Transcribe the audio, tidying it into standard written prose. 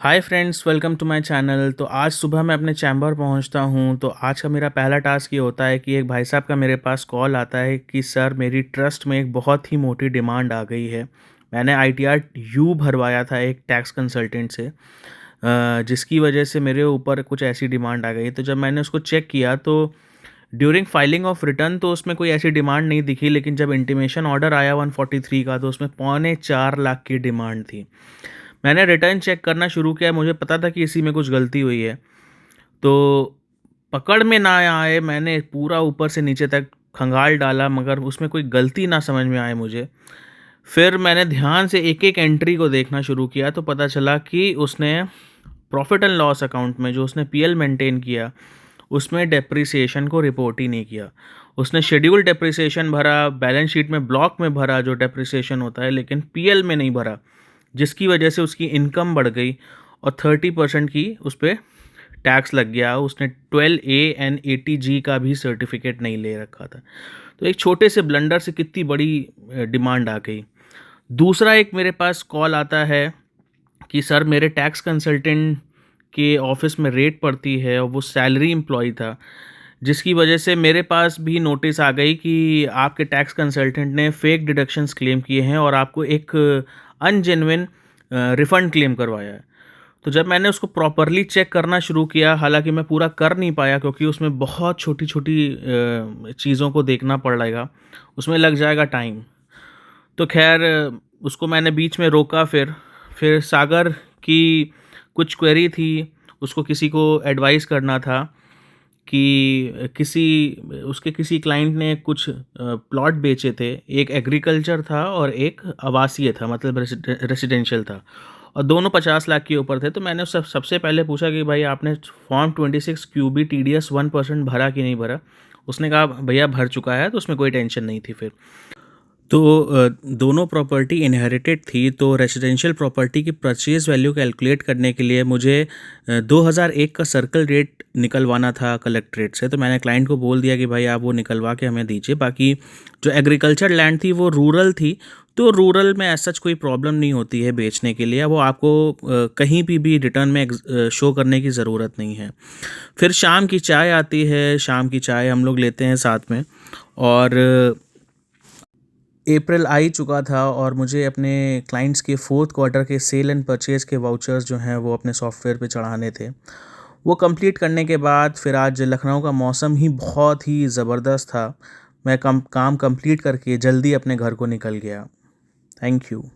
Hi friends, welcome to my channel. तो आज सुबह मैं अपने चैम्बर पहुंचता हूं। तो आज का मेरा पहला टास्क ये होता है कि एक भाई साहब का मेरे पास कॉल आता है कि सर, मेरी ट्रस्ट में एक बहुत ही मोटी डिमांड आ गई है। मैंने ITR यू भरवाया था एक टैक्स कंसल्टेंट से, जिसकी वजह से मेरे ऊपर कुछ ऐसी डिमांड आ गई। तो जब मैंने उसको चेक किया तो ड्यूरिंग फाइलिंग ऑफ रिटर्न तो उसमें कोई ऐसी डिमांड नहीं दिखी, लेकिन जब इंटीमेशन ऑर्डर आया 143 का तो उसमें 3.25 लाख की डिमांड थी। मैंने रिटर्न चेक करना शुरू किया, मुझे पता था कि इसी में कुछ गलती हुई है। तो पकड़ में ना आए, मैंने पूरा ऊपर से नीचे तक खंगाल डाला, मगर उसमें कोई गलती ना समझ में आए मुझे। फिर मैंने ध्यान से एक एक एंट्री को देखना शुरू किया तो पता चला कि उसने प्रॉफिट एंड लॉस अकाउंट में जो उसने PL मेंटेन किया उसमें डेप्रिसिएशन को रिपोर्ट ही नहीं किया। उसने शेड्यूल डेप्रिसिएशन भरा, बैलेंस शीट में ब्लॉक में भरा जो डेप्रिसिएशन होता है, लेकिन PL में नहीं भरा, जिसकी वजह से उसकी इनकम बढ़ गई और 30% की उस पर टैक्स लग गया। उसने 12A एंड 80G का भी सर्टिफिकेट नहीं ले रखा था। तो एक छोटे से ब्लंडर से कितनी बड़ी डिमांड आ गई। दूसरा एक मेरे पास कॉल आता है कि सर, मेरे टैक्स कंसल्टेंट के ऑफिस में रेड पड़ती है और वो सैलरी एम्प्लॉय था, जिसकी वजह से मेरे पास भी नोटिस आ गई कि आपके टैक्स कंसल्टेंट ने फेक डिडक्शंस क्लेम किए हैं और आपको एक अनजेन्युइन रिफ़ंड क्लेम करवाया है। तो जब मैंने उसको प्रॉपरली चेक करना शुरू किया, हालांकि मैं पूरा कर नहीं पाया क्योंकि उसमें बहुत छोटी छोटी चीज़ों को देखना पड़ेगा, उसमें लग जाएगा टाइम। तो खैर, उसको मैंने बीच में रोका। फिर सागर की कुछ क्वेरी थी, उसको किसी को एडवाइस करना था कि किसी क्लाइंट ने कुछ प्लॉट बेचे थे। एक एग्रीकल्चर था और एक आवासीय था, मतलब रेसिडेंशियल था, और दोनों 50 लाख के ऊपर थे। तो मैंने सबसे पहले पूछा कि भाई, आपने फॉर्म 26 QB TDS 1% भरा कि नहीं भरा। उसने कहा भैया भर चुका है, तो उसमें कोई टेंशन नहीं थी। फिर तो दोनों प्रॉपर्टी इनहेरिटेड थी, तो रेजिडेंशियल प्रॉपर्टी की परचेज वैल्यू कैलकुलेट करने के लिए मुझे 2001 का सर्कल रेट निकलवाना था कलेक्ट्रेट से। तो मैंने क्लाइंट को बोल दिया कि भाई आप वो निकलवा के हमें दीजिए। बाकी जो एग्रीकल्चर लैंड थी वो रूरल थी, तो रूरल में ऐसा कोई प्रॉब्लम नहीं होती है बेचने के लिए। वो आपको कहीं भी रिटर्न में शो करने की ज़रूरत नहीं है। फिर शाम की चाय आती है, शाम की चाय हम लोग लेते हैं साथ में। और अप्रैल आ ही चुका था और मुझे अपने क्लाइंट्स के फोर्थ क्वार्टर के सेल एंड परचेज़ के वाउचर्स जो हैं वो अपने सॉफ्टवेयर पे चढ़ाने थे। वो कंप्लीट करने के बाद फिर आज लखनऊ का मौसम ही बहुत ही ज़बरदस्त था। मैं काम कंप्लीट करके जल्दी अपने घर को निकल गया। Thank you.